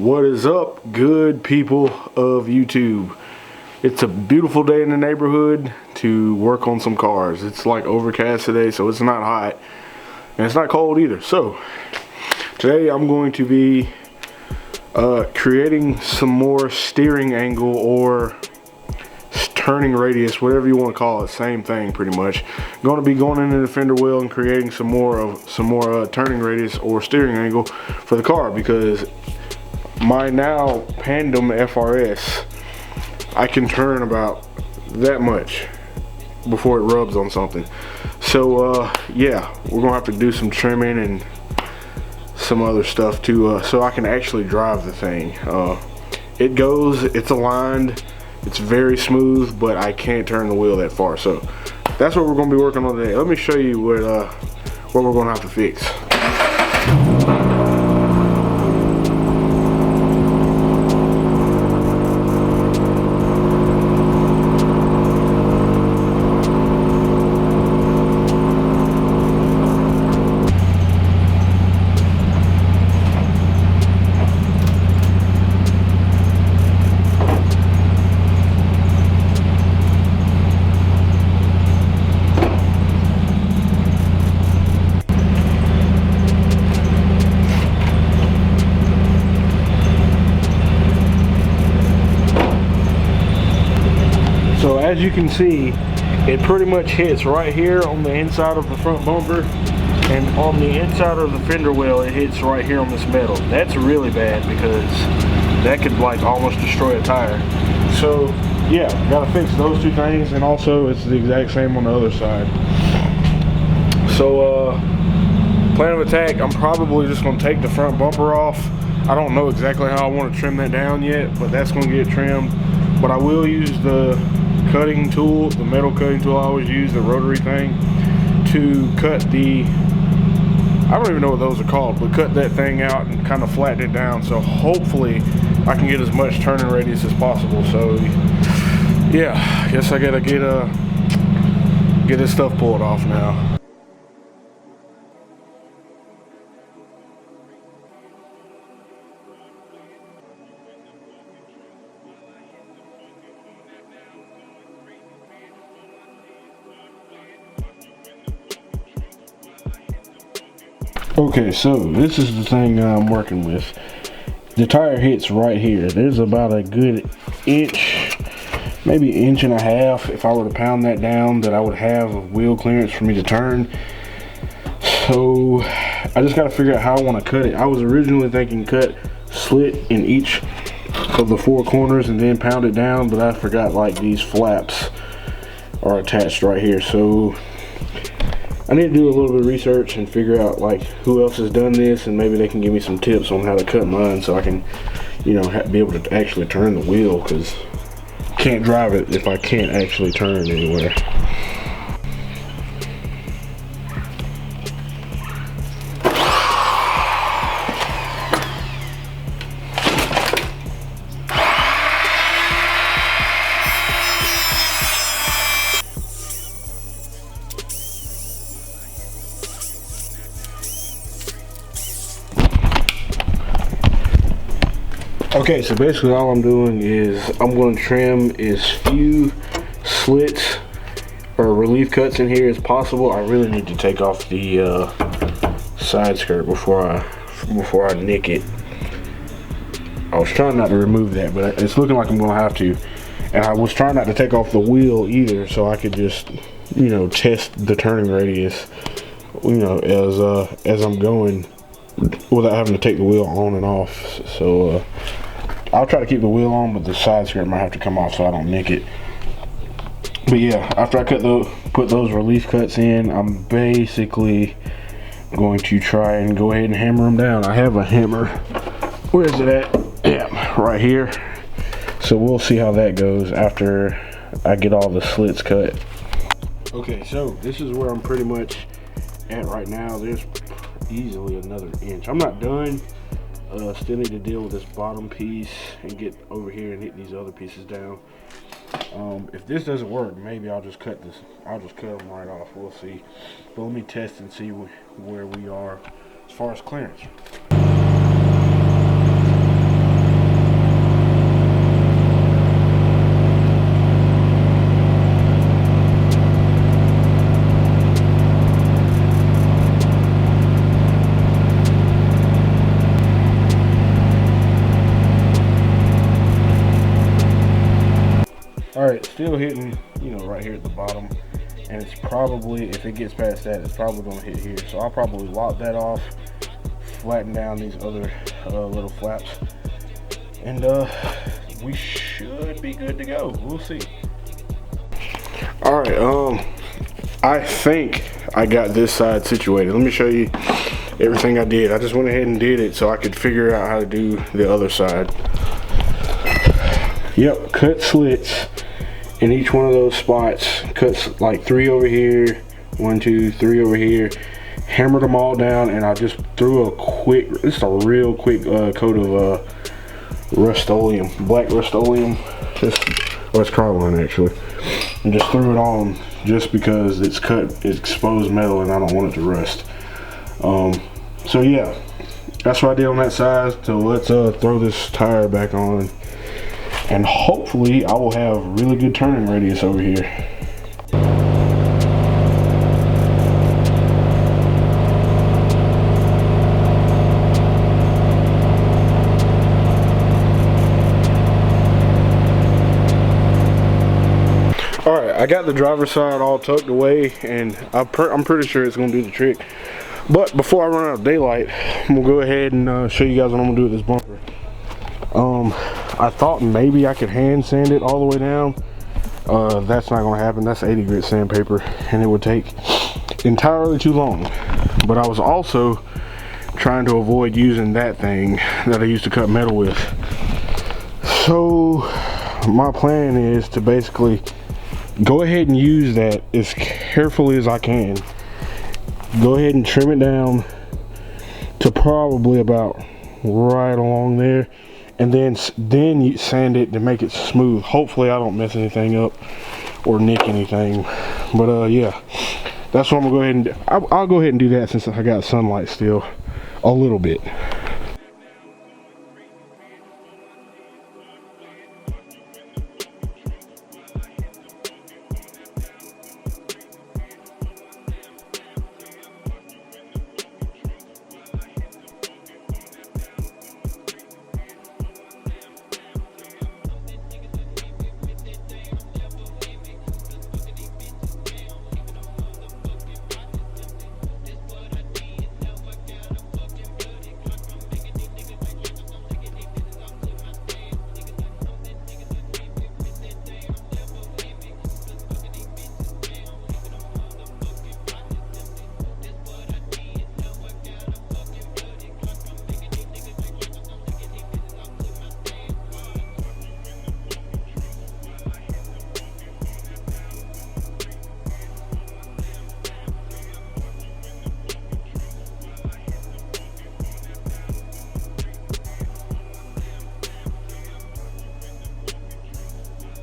What is up, good people of YouTube? It's a beautiful day in the neighborhood to work on some cars. It's like overcast today, so it's not hot and it's not cold either. So today I'm going to be creating some more steering angle or turning radius, whatever you want to call it, same thing pretty much. I'm going to be going into the fender wheel and creating some more turning radius or steering angle for the car, because my now Pandem FRS, I can turn about that much before it rubs on something. So yeah, we're gonna have to do some trimming and some other stuff to so I can actually drive the thing. It goes, it's aligned, it's very smooth, but I can't turn the wheel that far. So that's what we're gonna be working on today. Let me show you what we're gonna have to fix. So as you can see, it pretty much hits right here on the inside of the front bumper, and on the inside of the fender well it hits right here on this metal. That's really bad because that could like almost destroy a tire. So yeah, gotta fix those two things, and also it's the exact same on the other side. So plan of attack, I'm probably just gonna take the front bumper off. I don't know exactly how I want to trim that down yet, but that's gonna get trimmed. But I will use the cutting tool, the metal cutting tool I always use, the rotary thing, to cut the, I don't even know what those are called, but cut that thing out and kind of flatten it down, so hopefully I can get as much turning radius as possible. So yeah, I guess I gotta get this stuff pulled off now. Okay, so this is the thing I'm working with. The tire hits right here. There's about a good inch, maybe an inch and a half, if I were to pound that down, that I would have of wheel clearance for me to turn. So I just got to figure out how I want to cut it. I was originally thinking cut slit in each of the four corners and then pound it down, but I forgot like these flaps are attached right here. So I need to do a little bit of research and figure out like who else has done this, and maybe they can give me some tips on how to cut mine so I can, you know, be able to actually turn the wheel, because I can't drive it if I can't actually turn anywhere. Okay, so basically all I'm doing is I'm going to trim as few slits or relief cuts in here as possible. I really need to take off the side skirt before I nick it. I was trying not to remove that, but it's looking like I'm going to have to. And I was trying not to take off the wheel either, so I could just, you know, test the turning radius, you know, as I'm going, without having to take the wheel on and off. So I'll try to keep the wheel on, but the side skirt might have to come off so I don't nick it. But yeah, after I put those relief cuts in, I'm basically going to try and go ahead and hammer them down. I have a hammer. Where is it at? Yeah, right here. So we'll see how that goes after I get all the slits cut. Okay, so this is where I'm pretty much at right now. There's easily another inch. I'm not done. Still need to deal with this bottom piece and get over here and hit these other pieces down. If this doesn't work, maybe I'll just cut them right off. We'll see. But let me test and see where we are as far as clearance. still hitting, you know, right here at the bottom, and it's probably, if it gets past that, it's probably gonna hit here. So I'll probably lop that off, flatten down these other little flaps, and we should be good to go. We'll see. All right, I think I got this side situated. Let me show you everything I did. I just went ahead and did it so I could figure out how to do the other side. Yep, cut slits in each one of those spots. Cuts like 3 over here, 1, 2, 3 over here. Hammered them all down, and I just threw a quick, just a real quick coat of Rust-Oleum, black Rust-Oleum, or it's Carline actually, and just threw it on just because it's exposed metal and I don't want it to rust. So yeah, that's what I did on that side. So let's throw this tire back on, and hopefully I will have really good turning radius over here. Alright, I got the driver's side all tucked away, and I'm pretty sure it's going to do the trick. But before I run out of daylight, I'm going to go ahead and show you guys what I'm going to do with this bumper. I thought maybe I could hand sand it all the way down. That's not going to happen. That's 80 grit sandpaper, and it would take entirely too long. But I was also trying to avoid using that thing that I used to cut metal with. So my plan is to basically go ahead and use that as carefully as I can. Go ahead and trim it down to probably about right along there, and then you sand it to make it smooth. Hopefully I don't mess anything up or nick anything. But yeah, that's what I'm gonna go ahead and do. I'll go ahead and do that since I got sunlight still a little bit.